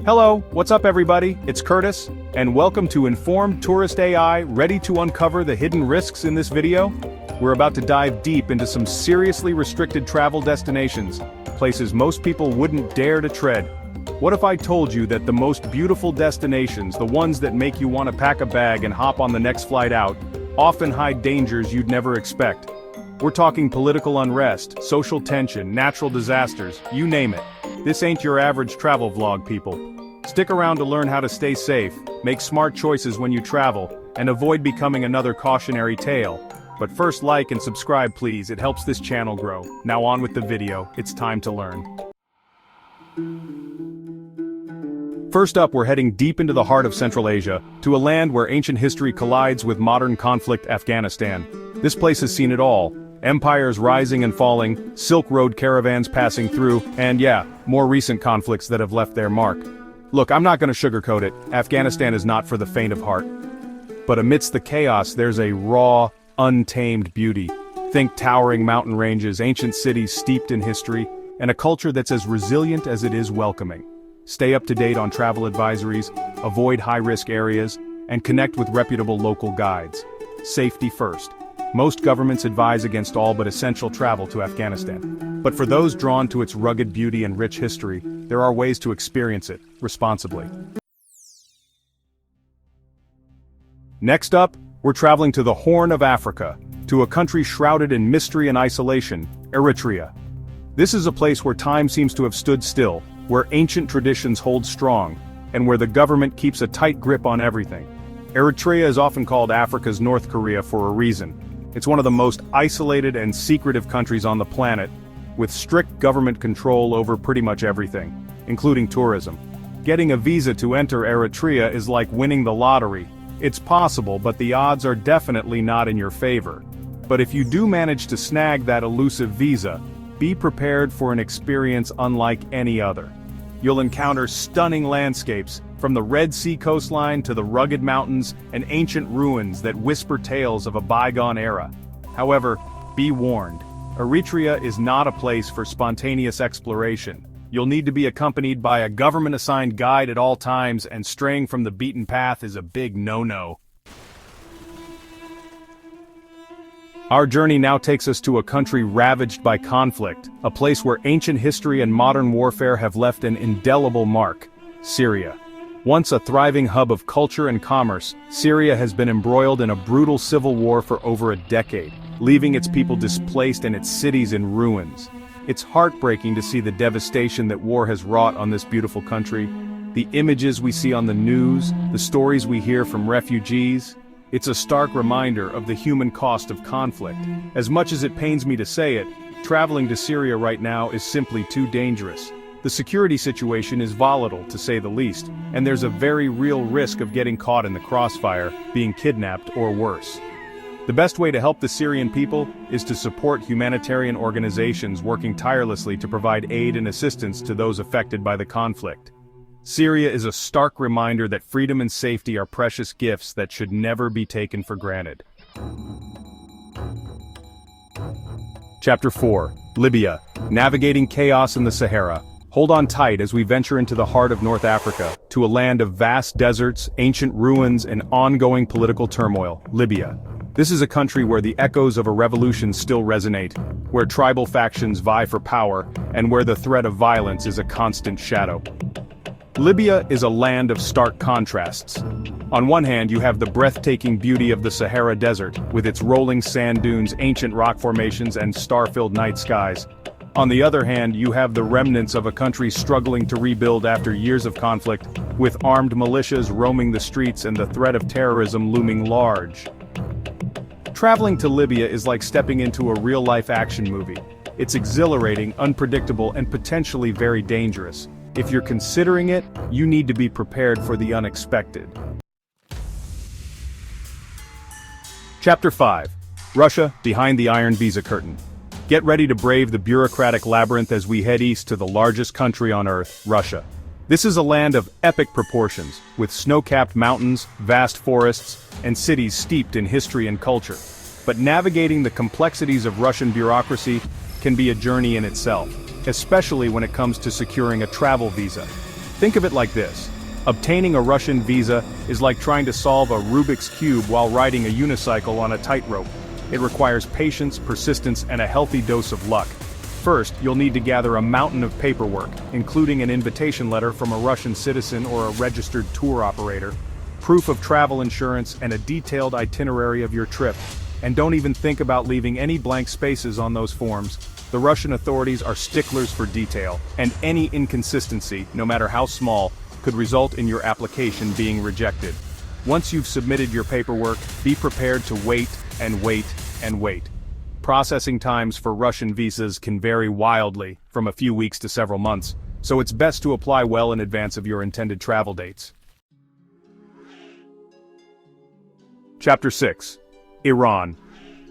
Hello, what's up everybody? It's Curtis, and welcome to Informed Tourist AI, ready to uncover the hidden risks in this video? We're about to dive deep into some seriously restricted travel destinations, places most people wouldn't dare to tread. What if I told you that the most beautiful destinations, the ones that make you want to pack a bag and hop on the next flight out, often hide dangers you'd never expect? We're talking political unrest, social tension, natural disasters, you name it. This ain't your average travel vlog, people. Stick around to learn how to stay safe, make smart choices when you travel, and avoid becoming another cautionary tale. But first, like and subscribe please, it helps this channel grow. Now on with the video, it's time to learn. First up, we're heading deep into the heart of Central Asia, to a land where ancient history collides with modern conflict, Afghanistan. This place has seen it all. Empires rising and falling, Silk Road caravans passing through, and yeah, more recent conflicts that have left their mark. Look, I'm not gonna sugarcoat it, Afghanistan is not for the faint of heart. But amidst the chaos, there's a raw, untamed beauty. Think towering mountain ranges, ancient cities steeped in history, and a culture that's as resilient as it is welcoming. Stay up to date on travel advisories, avoid high-risk areas, and connect with reputable local guides. Safety first. Most governments advise against all but essential travel to Afghanistan. But for those drawn to its rugged beauty and rich history, there are ways to experience it responsibly. Next up, we're traveling to the Horn of Africa, to a country shrouded in mystery and isolation, Eritrea. This is a place where time seems to have stood still, where ancient traditions hold strong, and where the government keeps a tight grip on everything. Eritrea is often called Africa's North Korea for a reason. It's one of the most isolated and secretive countries on the planet, with strict government control over pretty much everything, including tourism. Getting a visa to enter Eritrea is like winning the lottery. It's possible, but the odds are definitely not in your favor. But if you do manage to snag that elusive visa, be prepared for an experience unlike any other. You'll encounter stunning landscapes, from the Red Sea coastline to the rugged mountains and ancient ruins that whisper tales of a bygone era. However, be warned, Eritrea is not a place for spontaneous exploration. You'll need to be accompanied by a government-assigned guide at all times, and straying from the beaten path is a big no-no. Our journey now takes us to a country ravaged by conflict, a place where ancient history and modern warfare have left an indelible mark: Syria. Once a thriving hub of culture and commerce, Syria has been embroiled in a brutal civil war for over a decade, leaving its people displaced and its cities in ruins. It's heartbreaking to see the devastation that war has wrought on this beautiful country. The images we see on the news, the stories we hear from refugees. It's a stark reminder of the human cost of conflict. As much as it pains me to say it, traveling to Syria right now is simply too dangerous. The security situation is volatile, to say the least, and there's a very real risk of getting caught in the crossfire, being kidnapped, or worse. The best way to help the Syrian people is to support humanitarian organizations working tirelessly to provide aid and assistance to those affected by the conflict. Syria is a stark reminder that freedom and safety are precious gifts that should never be taken for granted. Chapter 4. Libya. Navigating chaos in the Sahara. Hold on tight as we venture into the heart of North Africa, to a land of vast deserts, ancient ruins, and ongoing political turmoil, Libya. This is a country where the echoes of a revolution still resonate, where tribal factions vie for power, and where the threat of violence is a constant shadow. Libya is a land of stark contrasts. On one hand, you have the breathtaking beauty of the Sahara Desert, with its rolling sand dunes, ancient rock formations, and star-filled night skies. On the other hand, you have the remnants of a country struggling to rebuild after years of conflict, with armed militias roaming the streets and the threat of terrorism looming large. Traveling to Libya is like stepping into a real-life action movie. It's exhilarating, unpredictable, and potentially very dangerous. If you're considering it, you need to be prepared for the unexpected. Chapter 5. Russia, behind the Iron Visa Curtain. Get ready to brave the bureaucratic labyrinth as we head east to the largest country on Earth, Russia. This is a land of epic proportions, with snow-capped mountains, vast forests, and cities steeped in history and culture. But navigating the complexities of Russian bureaucracy can be a journey in itself, especially when it comes to securing a travel visa. Think of it like this. Obtaining a Russian visa is like trying to solve a Rubik's Cube while riding a unicycle on a tightrope. It requires patience, persistence, and a healthy dose of luck. First, you'll need to gather a mountain of paperwork, including an invitation letter from a Russian citizen or a registered tour operator, proof of travel insurance, and a detailed itinerary of your trip. And don't even think about leaving any blank spaces on those forms. The Russian authorities are sticklers for detail, and any inconsistency, no matter how small, could result in your application being rejected. Once you've submitted your paperwork, be prepared to wait and wait and wait. Processing times for Russian visas can vary wildly, from a few weeks to several months, so it's best to apply well in advance of your intended travel dates. Chapter 6. Iran.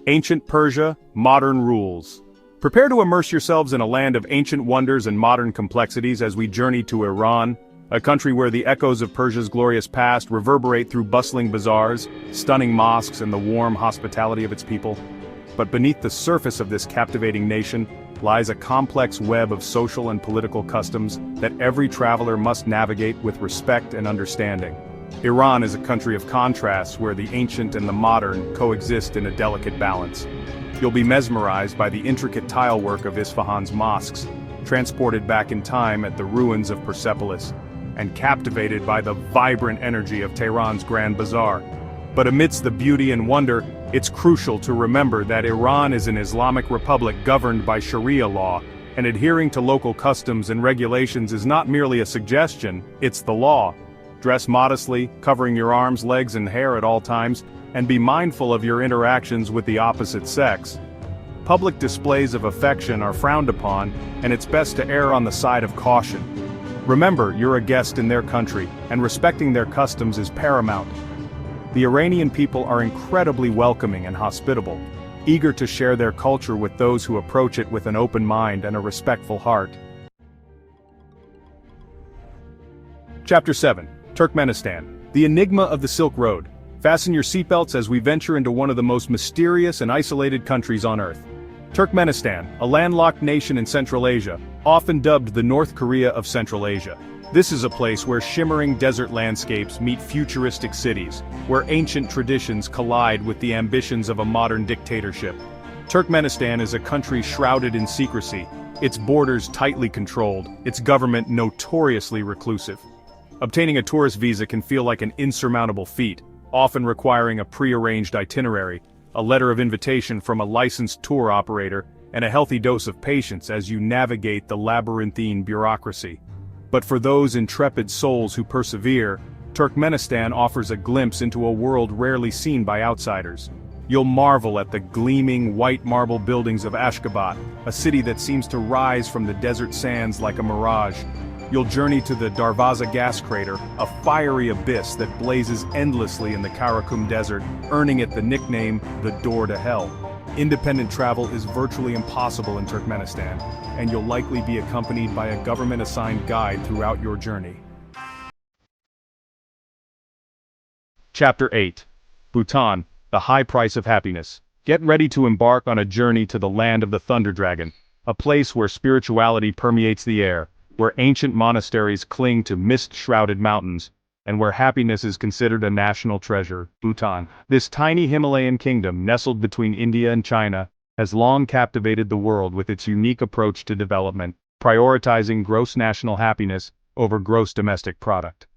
Ancient Persia, Modern Rules. Prepare to immerse yourselves in a land of ancient wonders and modern complexities as we journey to Iran, a country where the echoes of Persia's glorious past reverberate through bustling bazaars, stunning mosques, and the warm hospitality of its people. But beneath the surface of this captivating nation lies a complex web of social and political customs that every traveler must navigate with respect and understanding. Iran is a country of contrasts where the ancient and the modern coexist in a delicate balance. You'll be mesmerized by the intricate tilework of Isfahan's mosques, transported back in time at the ruins of Persepolis, and captivated by the vibrant energy of Tehran's Grand Bazaar. But amidst the beauty and wonder, it's crucial to remember that Iran is an Islamic republic governed by Sharia law, and adhering to local customs and regulations is not merely a suggestion, it's the law. Dress modestly, covering your arms, legs, and hair at all times, and be mindful of your interactions with the opposite sex. Public displays of affection are frowned upon, and it's best to err on the side of caution. Remember, you're a guest in their country, and respecting their customs is paramount. The Iranian people are incredibly welcoming and hospitable, eager to share their culture with those who approach it with an open mind and a respectful heart. Chapter 7. Turkmenistan. The Enigma of the Silk Road. Fasten your seatbelts as we venture into one of the most mysterious and isolated countries on Earth. Turkmenistan, a landlocked nation in Central Asia, often dubbed the North Korea of Central Asia. This is a place where shimmering desert landscapes meet futuristic cities, where ancient traditions collide with the ambitions of a modern dictatorship. Turkmenistan is a country shrouded in secrecy, its borders tightly controlled, its government notoriously reclusive. Obtaining a tourist visa can feel like an insurmountable feat, often requiring a pre-arranged itinerary, a letter of invitation from a licensed tour operator, and a healthy dose of patience as you navigate the labyrinthine bureaucracy. But for those intrepid souls who persevere, Turkmenistan offers a glimpse into a world rarely seen by outsiders. You'll marvel at the gleaming white marble buildings of Ashgabat, a city that seems to rise from the desert sands like a mirage. You'll journey to the Darvaza gas crater, a fiery abyss that blazes endlessly in the Karakum desert, earning it the nickname, the Door to Hell. Independent travel is virtually impossible in Turkmenistan, and you'll likely be accompanied by a government-assigned guide throughout your journey. Chapter 8. Bhutan, the High Price of Happiness. Get ready to embark on a journey to the land of the Thunder Dragon, a place where spirituality permeates the air, where ancient monasteries cling to mist-shrouded mountains, and where happiness is considered a national treasure. Bhutan, this tiny Himalayan kingdom nestled between India and China, has long captivated the world with its unique approach to development, prioritizing gross national happiness over gross domestic product.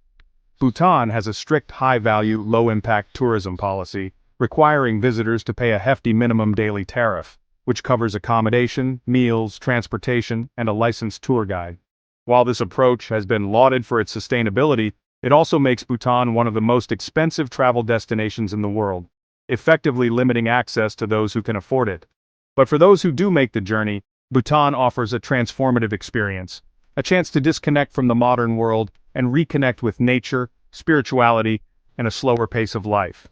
Bhutan has a strict high-value, low-impact tourism policy, requiring visitors to pay a hefty minimum daily tariff, which covers accommodation, meals, transportation, and a licensed tour guide. While this approach has been lauded for its sustainability, it also makes Bhutan one of the most expensive travel destinations in the world, effectively limiting access to those who can afford it. But for those who do make the journey, Bhutan offers a transformative experience, a chance to disconnect from the modern world and reconnect with nature, spirituality, and a slower pace of life.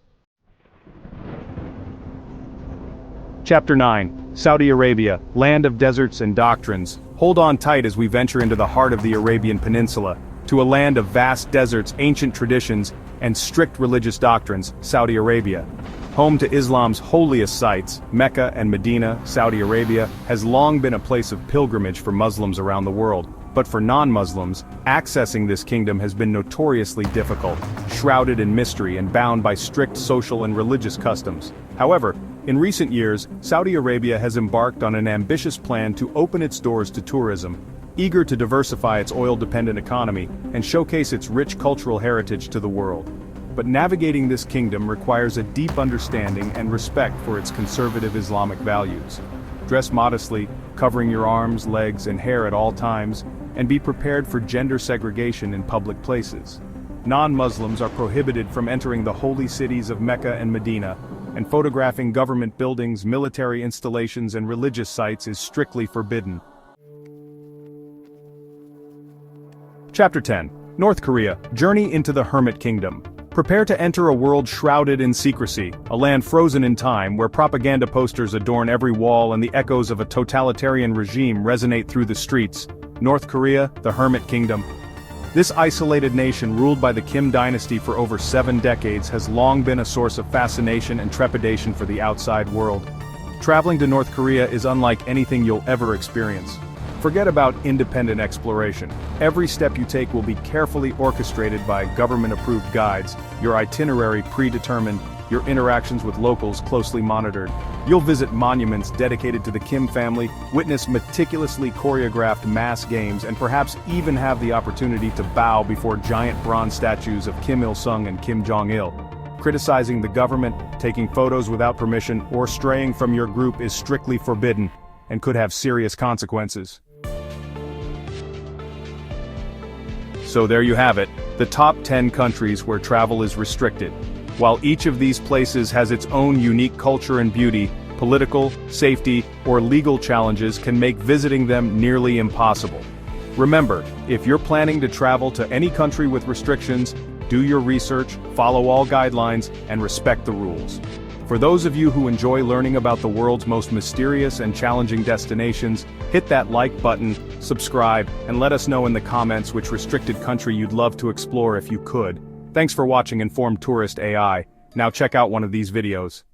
Chapter 9. Saudi Arabia, Land of Deserts and Doctrines. Hold on tight as we venture into the heart of the Arabian Peninsula, to a land of vast deserts, ancient traditions, and strict religious doctrines, Saudi Arabia. Home to Islam's holiest sites, Mecca and Medina, Saudi Arabia has long been a place of pilgrimage for Muslims around the world. But for non-Muslims, accessing this kingdom has been notoriously difficult, shrouded in mystery and bound by strict social and religious customs. However, in recent years, Saudi Arabia has embarked on an ambitious plan to open its doors to tourism, eager to diversify its oil-dependent economy and showcase its rich cultural heritage to the world. But navigating this kingdom requires a deep understanding and respect for its conservative Islamic values. Dress modestly, covering your arms, legs, and hair at all times, and be prepared for gender segregation in public places. Non-Muslims are prohibited from entering the holy cities of Mecca and Medina, and photographing government buildings, military installations, and religious sites is strictly forbidden. Chapter 10. North Korea, Journey into the Hermit Kingdom. Prepare to enter a world shrouded in secrecy, a land frozen in time where propaganda posters adorn every wall and the echoes of a totalitarian regime resonate through the streets. North Korea, the Hermit Kingdom. This isolated nation ruled by the Kim dynasty for over 7 decades has long been a source of fascination and trepidation for the outside world. Traveling to North Korea is unlike anything you'll ever experience. Forget about independent exploration. Every step you take will be carefully orchestrated by government-approved guides, your itinerary predetermined, your interactions with locals closely monitored. You'll visit monuments dedicated to the Kim family, witness meticulously choreographed mass games, and perhaps even have the opportunity to bow before giant bronze statues of Kim Il-sung and Kim Jong-il. Criticizing the government, taking photos without permission, or straying from your group is strictly forbidden and could have serious consequences. So there you have it, the top 10 countries where travel is restricted. While each of these places has its own unique culture and beauty, political, safety, or legal challenges can make visiting them nearly impossible. Remember, if you're planning to travel to any country with restrictions, do your research, follow all guidelines, and respect the rules. For those of you who enjoy learning about the world's most mysterious and challenging destinations, hit that like button, subscribe, and let us know in the comments which restricted country you'd love to explore if you could. Thanks for watching Informed Tourist AI. Now check out one of these videos.